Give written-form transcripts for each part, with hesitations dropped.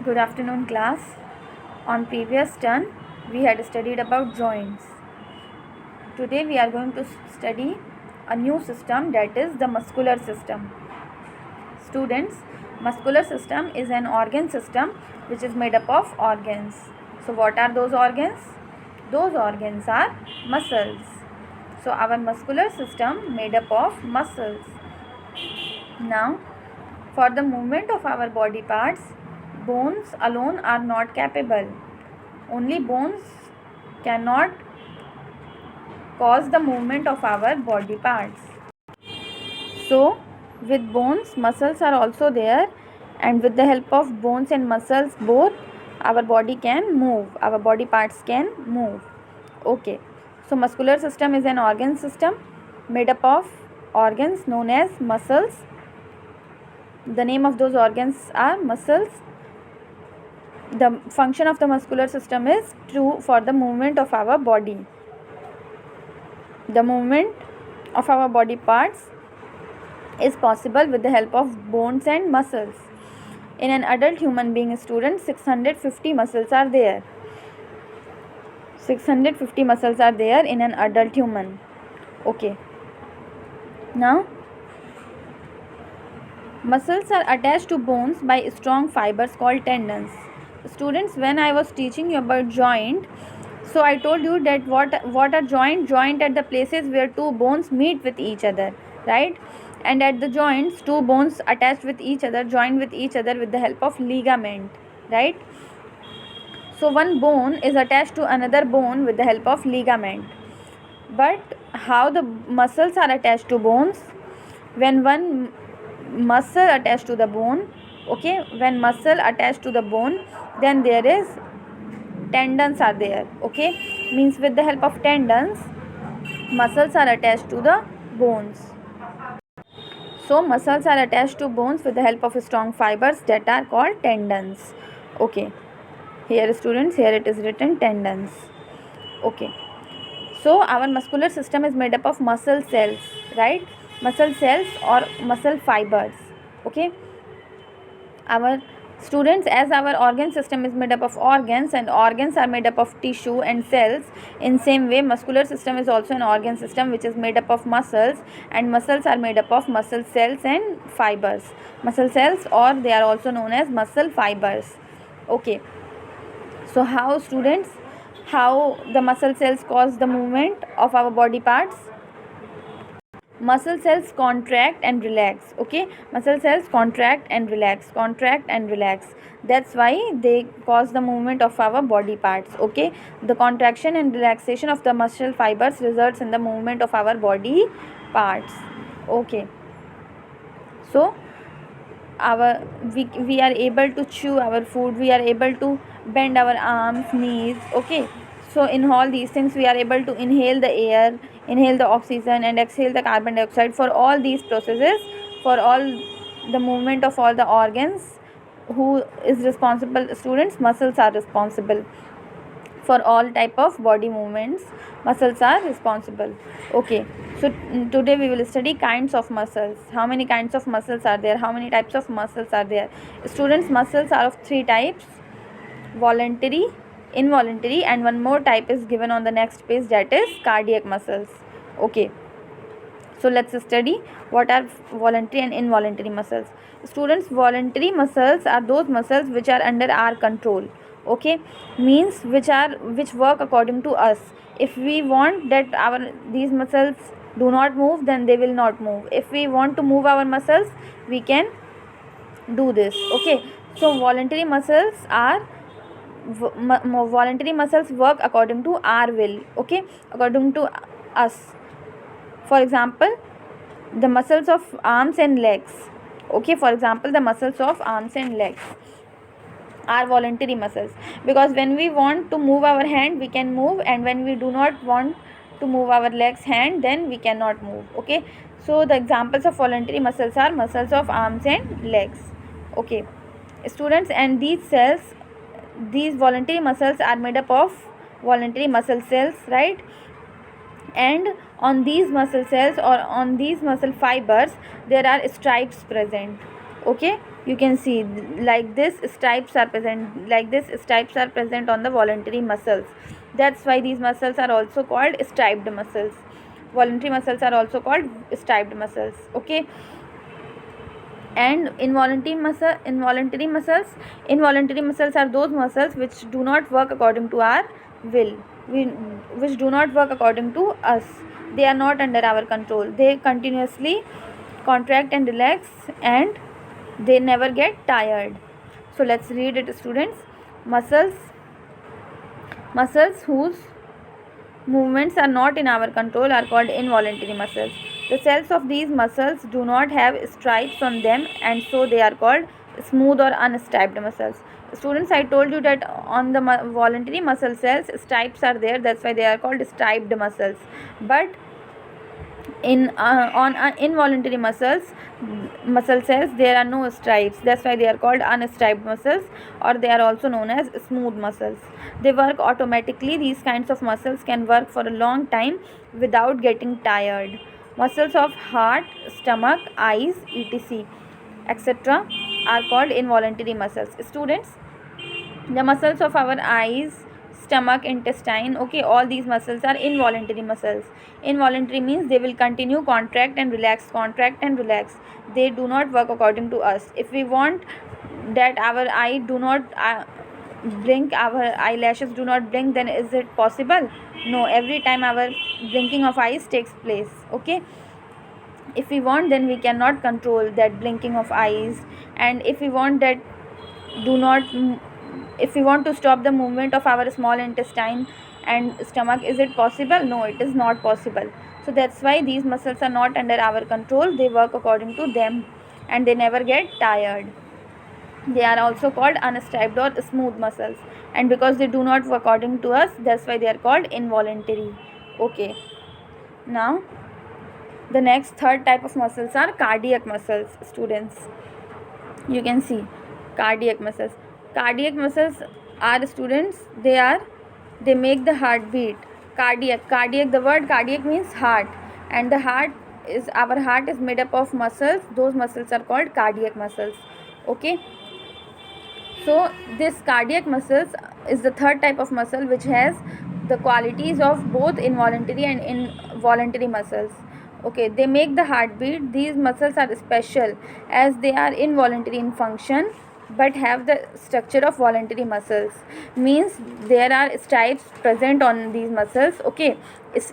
Good afternoon, class. On previous turn, we had studied about joints. Today, we are going to study a new system, that is the muscular system. Students, muscular system is an organ system which is made up of organs. So, what are those organs? Those organs are muscles. So, our muscular system made up of muscles. Now, for the movement of our body parts, bones alone are not capable. Only bones cannot cause the movement of our body parts. So, with bones, muscles are also there, and with the help of bones and muscles both, our body can move, our body parts can move. Okay, so muscular system is an organ system made up of organs known as muscles. The name of those organs are muscles. The function of the muscular system is for the movement of our body. The movement of our body parts is possible with the help of bones and muscles. In an adult human being, student, 650 muscles are there. 650 muscles are there in an adult human. Okay. Now, muscles are attached to bones by strong fibers called tendons. Students, when I was teaching you about joint, so I told you that what are joint at the places where two bones meet with each other, right? And at the joints, two bones attached with each other, joined with each other with the help of ligament, right? So one bone is attached to another bone with the help of ligament. But how the muscles are attached to bones? When one muscle attached to the bone, okay, when muscle attached to the bone, then there is tendons are there, okay, means with the help of tendons, muscles are attached to the bones. So muscles are attached to bones with the help of strong fibers that are called tendons. Okay, here students, here it is written tendons. Okay, so our muscular system is made up of muscle cells, right? Muscle cells or muscle fibers. Okay, our students, as our organ system is made up of organs and organs are made up of tissue and cells, in same way muscular system is also an organ system which is made up of muscles, and muscles are made up of muscle cells and fibers. Muscle cells, or they are also known as muscle fibers. Okay, so how students, how the muscle cells cause the movement of our body parts? Muscle cells contract and relax. Okay, muscle cells contract and relax, that's why they cause the movement of our body parts. Okay, the contraction and relaxation of the muscle fibers results in the movement of our body parts. Okay, so we are able to chew our food, we are able to bend our arms, knees. Okay, so in all these things we are able to inhale the air, inhale the oxygen and exhale the carbon dioxide. For all these processes, for all the movement of all the organs, who is responsible? Students, muscles are responsible. For all type of body movements, muscles are responsible. Okay, so today we will study kinds of muscles. How many kinds of muscles are there? How many types of muscles are there? Students, muscles are of three types: voluntary, involuntary, and one more type is given on the next page, that is cardiac muscles. Okay, so let's study what are voluntary and involuntary muscles. Students, voluntary muscles are those muscles which are under our control. Okay, means which work according to us. If we want that these muscles do not move, then they will not move. If we want to move our muscles, we can do this. Okay, so voluntary muscles work according to our will. Okay, according to us. For example, the muscles of arms and legs. Okay, for example, the muscles of arms and legs are voluntary muscles, because when we want to move our hand, we can move, and when we do not want to move our legs, hand, then we cannot move. Okay, so the examples of voluntary muscles are muscles of arms and legs. Okay, students, and these voluntary muscles are made up of voluntary muscle cells, right? And on these muscle cells or on these muscle fibers, there are stripes present. Okay, You can see like this stripes are present, like this stripes are present on the voluntary muscles. That's why these muscles are also called striped muscles. Voluntary muscles are also called striped muscles. Okay. And involuntary muscles are those muscles which do not work according to our will, which do not work according to us. They are not under our control. They continuously contract and relax, and they never get tired. So let's read it, students. Muscles whose movements are not in our control are called involuntary muscles. The cells of these muscles do not have stripes on them, and so they are called smooth or unstriped muscles. Students, I told you that on the voluntary muscle cells stripes are there, that's why they are called striped muscles. But on involuntary muscle cells there are no stripes, that's why they are called unstriped muscles, or they are also known as smooth muscles. They work automatically. These kinds of muscles can work for a long time without getting tired. Muscles of heart, stomach, eyes, etc., etc. are called involuntary muscles. Students, the muscles of our eyes, stomach, intestine, okay, all these muscles are involuntary muscles. Involuntary means they will continue contract and relax, contract and relax. They do not work according to us. If we want that our eye do not blink, our eyelashes do not blink, then is it possible? No, every time our blinking of eyes takes place. Okay, if we want, then we cannot control that blinking of eyes. And if we want that do not if we want to stop the movement of our small intestine and stomach, is it possible? No, it is not possible. So that's why these muscles are not under our control. They work according to them, and they never get tired. They are also called unstriped or smooth muscles, and because they do not work according to us, that's why they are called involuntary. Okay, now the next third type of muscles are cardiac muscles. Students, you can see cardiac muscles. Cardiac muscles are, students, they make the heart beat. Cardiac, the word cardiac means heart, and the heart is, our heart is made up of muscles. Those muscles are called cardiac muscles. Okay, so this cardiac muscles is the third type of muscle which has the qualities of both involuntary and involuntary muscles. Okay, they make the heart beat. These muscles are special as they are involuntary in function but have the structure of voluntary muscles. Means there are stripes present on these muscles. Okay,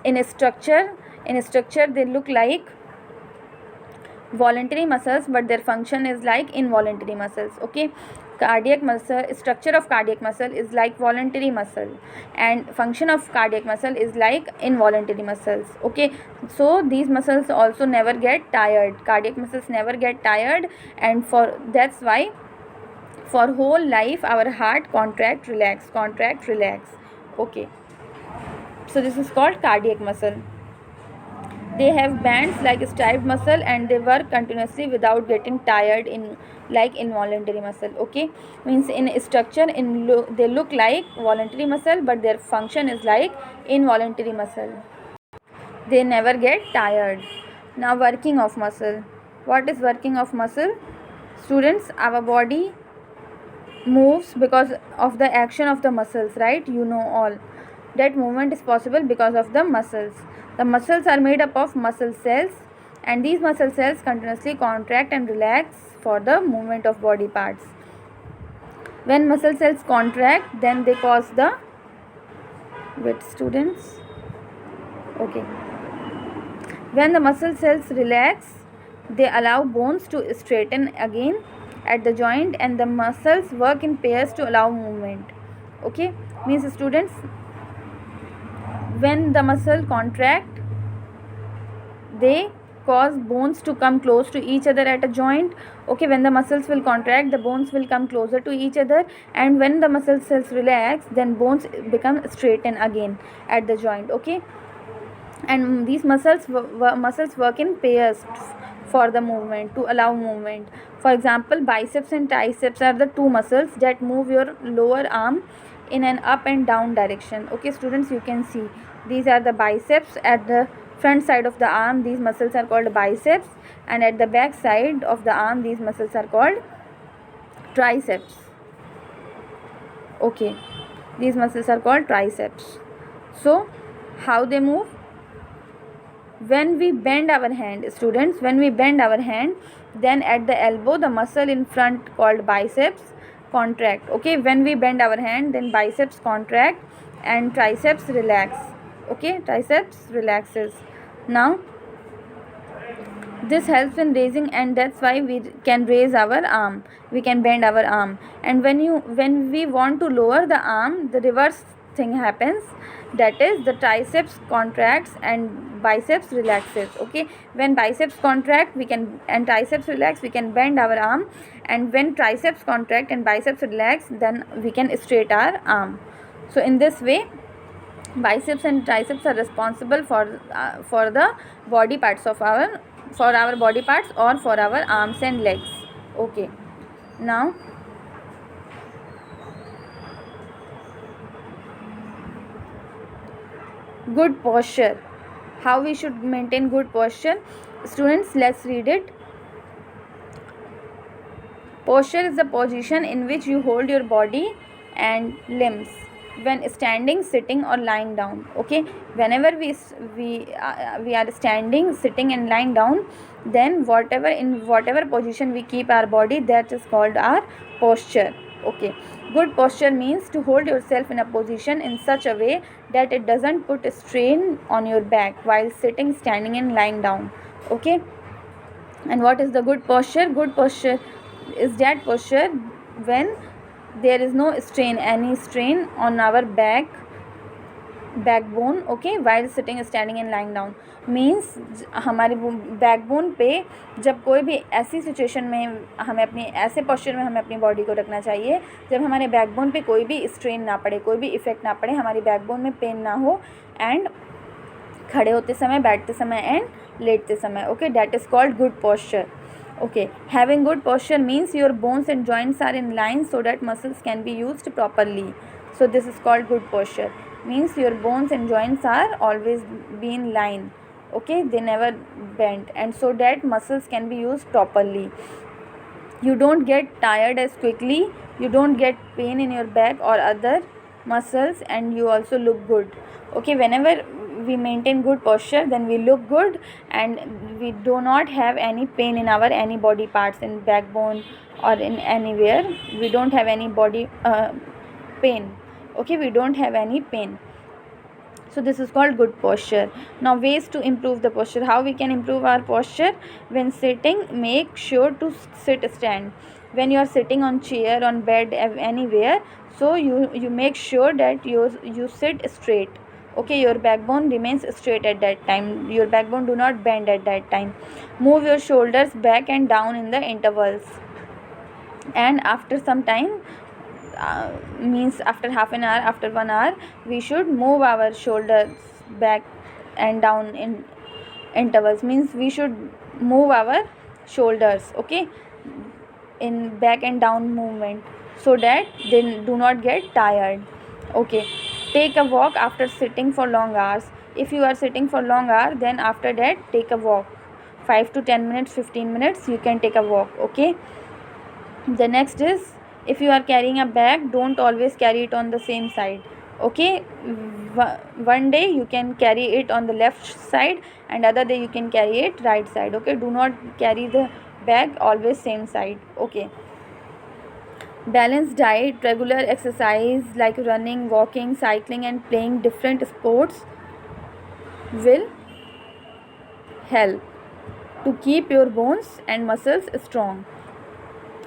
in a structure they look like voluntary muscles, but their function is like involuntary muscles. Okay, cardiac muscle, structure of cardiac muscle is like voluntary muscle, and function of cardiac muscle is like involuntary muscles. Okay, so these muscles also never get tired. Cardiac muscles never get tired, and that's why for whole life our heart contract relax. Okay, so this is called cardiac muscle. They have bands like striped muscle, and they work continuously without getting tired in like involuntary muscle. Okay, means in structure they look like voluntary muscle, but their function is like involuntary muscle. They never get tired. Now working of muscle. What is working of muscle? Students, our body moves because of the action of the muscles, right? You know all that movement is possible because of the muscles. The muscles are made up of muscle cells, and these muscle cells continuously contract and relax for the movement of body parts. When muscle cells contract, then they cause the students. Okay, when the muscle cells relax, they allow bones to straighten again at the joint, and the muscles work in pairs to allow movement. Okay, means students, when the muscle contract, they cause bones to come close to each other at a joint. Okay, when the muscles will contract, the bones will come closer to each other, and when the muscle cells relax, then bones become straighten again at the joint. Okay, and these muscles work in pairs for the movement, to allow movement. For example, biceps and triceps are the two muscles that move your lower arm in an up and down direction. Okay, students, you can see these are the biceps. At the front side of the arm, these muscles are called biceps, and at the back side of the arm, these muscles are called Triceps. Okay, these muscles are called triceps. So how they move? When we bend our hand, students, when we bend our hand, then at the elbow the muscle in front called biceps contract. Okay, when we bend our hand, then biceps contract and triceps relax. Okay, triceps relaxes. Now this helps in raising, and that's why we can raise our arm, we can bend our arm. And when we want to lower the arm, the reverse thing happens, that is the triceps contracts and biceps relaxes. Okay, when biceps contract we can and triceps relax, we can bend our arm, and when triceps contract and biceps relax, then we can straight our arm. So in this way biceps and triceps are responsible for the body parts of our body parts or for our arms and legs. Okay, now good posture, how we should maintain good posture. Students, let's read it. Posture is the position in which you hold your body and limbs when standing, sitting or lying down. Okay, whenever we are standing, sitting and lying down, then whatever position we keep our body, that is called our posture. Okay, good posture means to hold yourself in a position in such a way that it doesn't put a strain on your back while sitting, standing and lying down. Okay, and what is the good posture? Good posture is that posture when there is no strain, any strain on our backbone. Okay, while sitting, standing and lying down means हमारे backbone पे जब कोई भी ऐसी situation में हमें अपनी ऐसे पोस्चर में हमें अपनी बॉडी को रखना चाहिए जब हमारे बैकबोन पे कोई भी स्ट्रेन ना पड़े, कोई भी इफ़ेक्ट ना पड़े, हमारी बैकबोन में पेन ना हो, एंड खड़े होते समय, बैठते समय एंड लेटते समय. Okay, that is called good posture. Okay, having good posture means your bones and joints are in line so that muscles can be used properly. So this is called good posture. Means your bones and joints are always be in line. Okay, they never bend, and so that muscles can be used properly. You don't get tired as quickly, you don't get pain in your back or other muscles, and you also look good. Okay, whenever we maintain good posture, then we look good and we do not have any pain in our any body parts, in backbone or in anywhere. We don't have any body pain. Okay, we don't have any pain. So this is called good posture. Now ways to improve the posture. How we can improve our posture? When sitting, make sure to sit stand. When you are sitting on chair, on bed, anywhere, so you make sure that you sit straight. Okay, your backbone remains straight at that time, your backbone do not bend at that time. Move your shoulders back and down in the intervals, and after some time, means after half an hour, after 1 hour, we should move our shoulders back and down in intervals. Means we should move our shoulders, okay, in back and down movement, so that they do not get tired. Okay, take a walk after sitting for long hours. If you are sitting for long hour, then after that take a walk, 5 to 10 minutes, 15 minutes, you can take a walk. Okay, the next is, if you are carrying a bag, don't always carry it on the same side. Okay, one day you can carry it on the left side and other day you can carry it right side. Okay, do not carry the bag always same side. Okay, balanced diet, regular exercise like running, walking, cycling and playing different sports will help to keep your bones and muscles strong.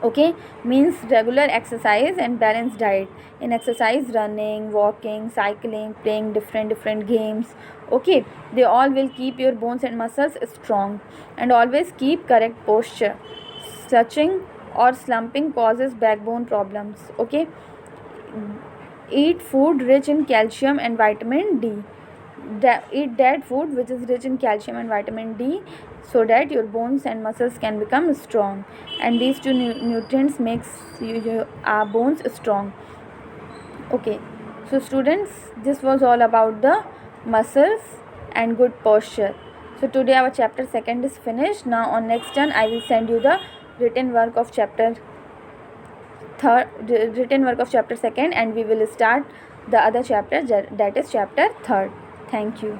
Okay, means regular exercise and balanced diet. In exercise, running, walking, cycling, playing different games, okay, they all will keep your bones and muscles strong. And always keep correct posture. Slouching or slumping causes backbone problems. Okay, eat food rich in calcium and vitamin D. Eat that food which is rich in calcium and vitamin D, so that your bones and muscles can become strong, and these two nutrients makes our bones strong. Okay, so students, this was all about the muscles and good posture. So today our chapter 2 is finished. Now on next turn I will send you the written work of chapter third, written work of chapter 2nd, and we will start the other chapter, that is chapter 3rd. Thank you.